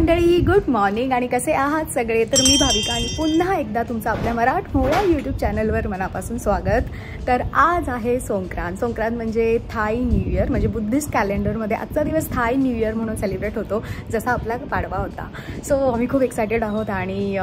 मंडळी, good morning आणि कसे आहात सगळे। तर मी भाविका आणि पुन्हा एकदा तुमचं आपल्या मराठमोळ्या यूट्यूब चॅनलवर मनापासून स्वागत। तर आज आहे संक्रांत। संक्रांत म्हणजे थाई न्यू इयर, म्हणजे बुद्धिस्ट कॅलेंडरमध्ये आजचा दिवस थाई न्यू इयर म्हणून सेलिब्रेट होतो, जसा आपला पाडवा होता। सो आम्ही खूप एक्सायटेड आहोत आणि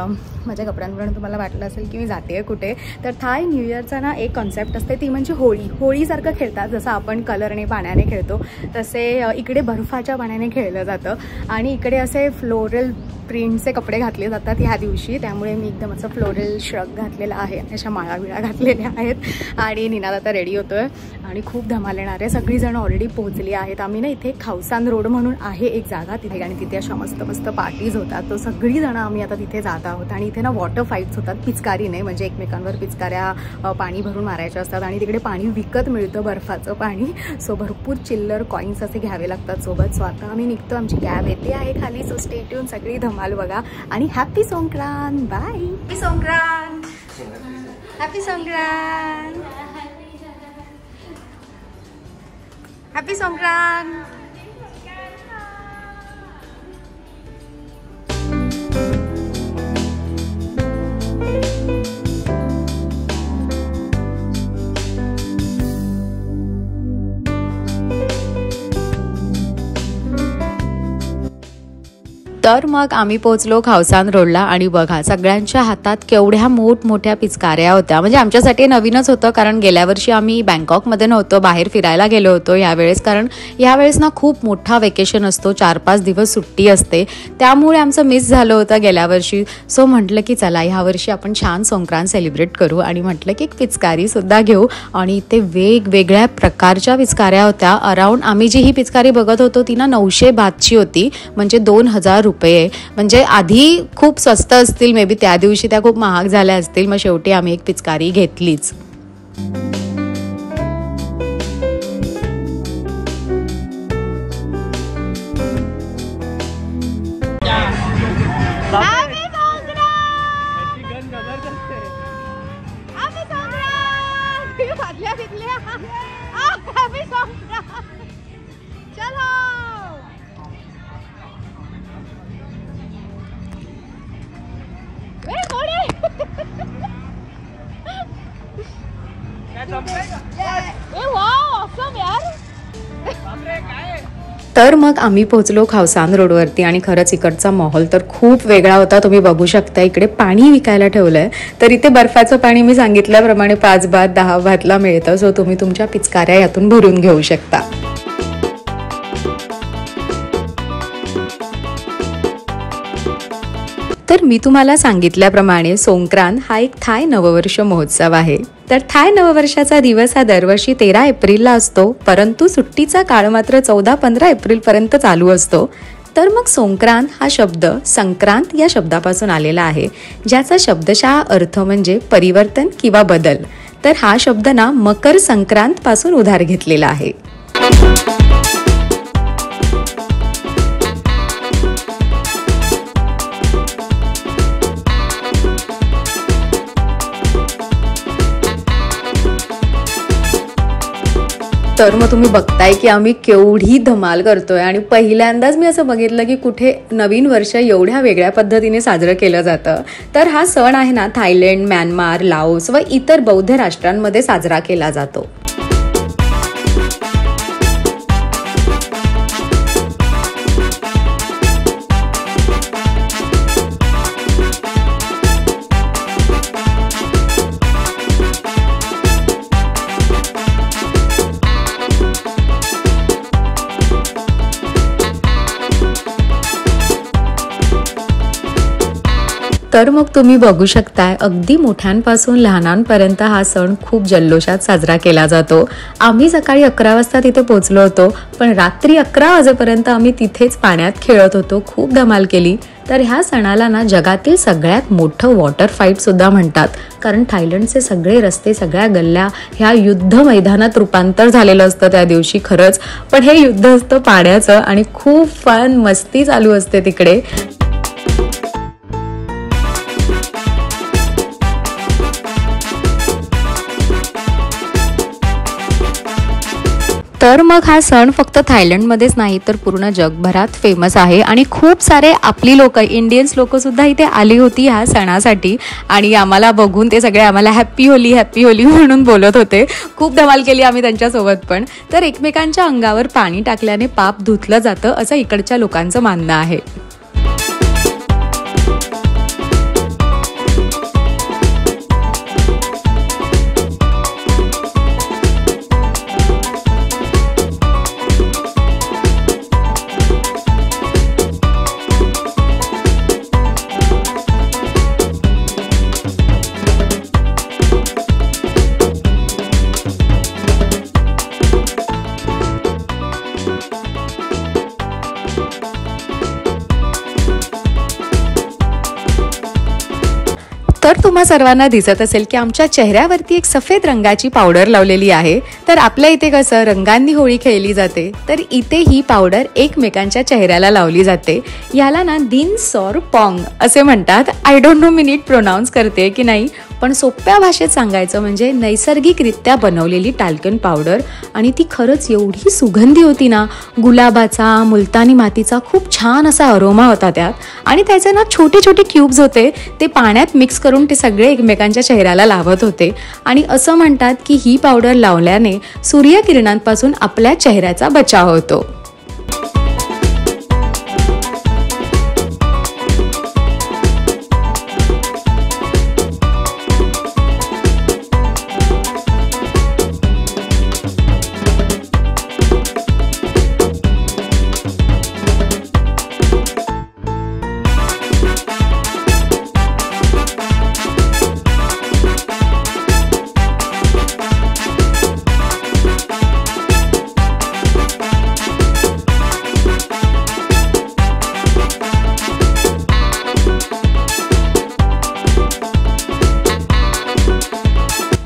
माझ्या कपड्यांवरून तुम्हाला वाटलं असेल की मी जाते कुठे। तर थाई न्यू इयरचा ना एक कॉन्सेप्ट असते, ती म्हणजे होळीसारखं खेळतात। जसं आपण कलरने पाण्याने खेळतो तसे इकडे बर्फाच्या पाण्याने खेळलं जातं आणि इकडे असे फ्लोरल प्रिंटचे कपडे घातले जातात ह्या दिवशी। त्यामुळे मी एकदम असं फ्लोरल श्रग घातलेला आहे, अशा माळा बिळा घातलेल्या आहेत आणि निनाद आता रेडी होतोय आणि खूप धमाल येणार आहे। सगळीजण ऑलरेडी पोहोचली आहेत। आम्ही ना इथे खावसान रोड म्हणून आहे एक जागा तिथे, आणि तिथे अशा मस्त मस्त पार्टीज होतात। तो सगळीजण आम्ही आता तिथे जात आहोत आणि इथे ना वॉटर फाईट्स होतात पिचकारीने, म्हणजे एकमेकांवर पिचकाऱ्या पाणी भरून मारायच्या असतात आणि तिकडे पाणी विकत मिळतं, बर्फाचं पाणी। सो भरपूर चिल्लर कॉईन्स असे घ्यावे लागतात सोबत। सो आता आम्ही निघतो, आमची कॅब येते आहे खाली। सो स्टे ट्यून, सगळी धमाल बघा आणि happy Sankrant. Bye. Happy Sankrant, happy Sankrant, happy Sankrant. तर मग आम्ही पोहोचलो खावसान रोडला आणि बघा सगळ्यांच्या हातात केवढ्या मोठमोठ्या पिचकाऱ्या होत्या। म्हणजे आमच्यासाठी नवीनच होतं, कारण गेल्या वर्षी आम्ही बँकॉकमध्ये नव्हतो, बाहेर फिरायला गेलो होतो यावेळेस। कारण यावेळेस ना खूप मोठा वेकेशन असतो, 4-5 दिवस सुट्टी असते, त्यामुळे आमचं मिस झालं होतं गेल्या वर्षी। सो म्हटलं की चला ह्यावर्षी आपण छान संक्रांत सेलिब्रेट करू आणि म्हटलं की पिचकारीसुद्धा घेऊ। आणि इथे वेगवेगळ्या प्रकारच्या पिचकाऱ्या होत्या। अराऊंड आम्ही जी ही पिचकारी बघत होतो ती ना 900 बातची होती, म्हणजे 2000 रुपये। म्हणजे आधी खूप स्वस्त असतील मे बी, त्या दिवशी त्या खूप महाग झाल्या असतील। मग शेवटी आम्ही एक पिचकारी घेतलीच। तर मग आम्ही पोहोचलो खावसान रोडवरती आणि खरंच इकडचा माहोल तर खूप वेगळा होता। तुम्ही बघू शकता इकडे पाणी विकायला ठेवलंय। तर इथे बर्फाचं पाणी मी सांगितल्याप्रमाणे 5 बात 10 बातला मिळतं। सो तुम्ही तुमच्या पिचकाऱ्या यातून भरून घेऊ शकता। तर मी तुम्हाला सांगितल्याप्रमाणे संक्रांत हा एक थाय नववर्ष महोत्सव आहे। तर थाय नववर्षाचा दिवस हा दरवर्षी 13 एप्रिलला असतो, परंतु सुट्टीचा काळ मात्र 14-15 एप्रिलपर्यंत चालू असतो। तर मग संक्रांत हा शब्द संक्रांत या शब्दापासून आलेला आहे, ज्याचा शब्दशः अर्थ म्हणजे परिवर्तन किंवा बदल। तर हा शब्द ना मकर संक्रांत पासून उधार घेतलेला आहे। तर मग तुम्ही बघताय की आम्ही केवढी धमाल करतोय आणि पहिल्यांदाच मी असं बघितलं की कुठे नवीन वर्ष एवढ्या वेगळ्या पद्धतीने साजरं केलं जातं। तर हा सण आहे ना थायलंड, म्यानमार, लाओस व इतर बौद्ध राष्ट्रांमध्ये साजरा केला जातो। तर मग तुम्ही बघू शकताय अगदी मोठ्यांपासून लहानांपर्यंत हा सण खूप जल्लोषात साजरा केला जातो। आम्ही सकाळी 11 वाजता तिथे पोहोचलो होतो, पण रात्री 11 वाजेपर्यंत आम्ही तिथेच पाण्यात खेळत होतो, खूप धमाल केली। तर ह्या सणाला ना जगातील सगळ्यात मोठं वॉटर फाईट सुद्धा म्हणतात, कारण थायलंडचे सगळे रस्ते, सगळ्या गल्ल्या ह्या युद्ध मैदानात रूपांतर झालेलं असतं त्या दिवशी खरंच। पण हे युद्ध असतं पाण्याचं आणि खूप फन मस्ती चालू असते तिकडे। तर मग हा सण फक्त थायलंडमध्येच नाही तर पूर्ण जगभरात फेमस आहे आणि खूप सारे आपली लोक, इंडियन्स लोकसुद्धा इथे आली होती ह्या सणासाठी आणि आम्हाला बघून ते सगळे आम्हाला हॅप्पी होली म्हणून बोलत होते. खूप धमाल केली आम्ही त्यांच्यासोबत पण. तर एकमेकांच्या अंगावर पाणी टाकल्याने पाप धुतलं जातं असं इकडच्या लोकांचं मानणं आहे. तर तुम्हा सर्वांना दिसत असेल की आमच्या चेहऱ्यावरती एक सफेद रंगाची पावडर लावलेली आहे. तर आपल्या इथे कसं रंगांनी होळी खेळली जाते, तर इथे ही पावडर एकमेकांच्या चेहऱ्याला लावली जाते. याला ना दिन सौर पॉंग असे म्हणतात. आय डोंट नो मी नीट प्रोनाऊन्स करते की नाही, पण सोप्या भाषेत सांगायचं म्हणजे नैसर्गिकरित्या बनवलेली टॅल्कन पावडर. आणि ती खरंच एवढी सुगंधी होती ना, गुलाबाचा, मुलतानी मातीचा खूप छान असा अरोमा होता त्यात. आणि त्याचे ना छोटे छोटे क्यूब्स होते, ते पाण्यात मिक्स करून ते सगळे एकमेकांच्या चेहऱ्याला लावत होते. आणि असं म्हणतात की ही पावडर लावल्याने सूर्यकिरणांपासून आपल्या चेहऱ्याचा बचाव होतो.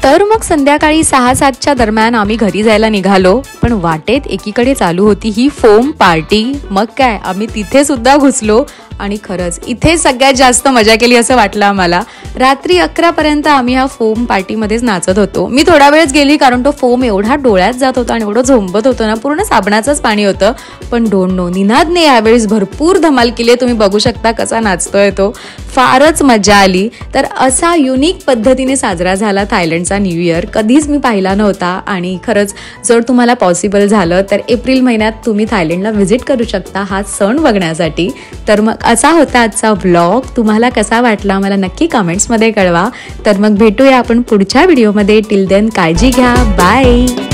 तर मग संध्याकाळी 6-7च्या दरम्यान आम्ही घरी जायला निघालो. पण वाटेत एकीकडे चालू होती ही फोम पार्टी. मग काय आम्ही तिथे सुद्धा घुसलो आणि खरंच इथे सगळ्यात जास्त मजा केली असं वाटलं आम्हाला. रात्री 11पर्यंत आम्ही ह्या फोम पार्टीमध्येच नाचत होतो. मी थोडा वेळच गेली कारण तो फोम एवढा डोळ्यात जात होता आणि एवढं झोंबत होतं ना, पूर्ण साबणाचंच पाणी होतं. पण डोंट नो, निनादने यावेळेस भरपूर धमाल केली. तुम्ही बघू शकता कसा नाचतोय तो. फारच मजा आली. तर असा युनिक पद्धतीने साजरा झाला थायलंडचा न्यू इयर. कधीच मी पाहिला नव्हता. आणि खरंच जर तुम्हाला पॉसिबल झालं तर एप्रिल महिन्यात तुम्ही थायलंडला व्हिजिट करू शकता हा सण बघण्यासाठी. तर मग असा होता आजचा व्लॉग. तुम्हाला कसा वाटला मला नक्की कमेंट्समध्ये कळवा. तर मग भेटूया आपण पुढच्या व्हिडिओमध्ये. टिल देन काळजी घ्या. बाय.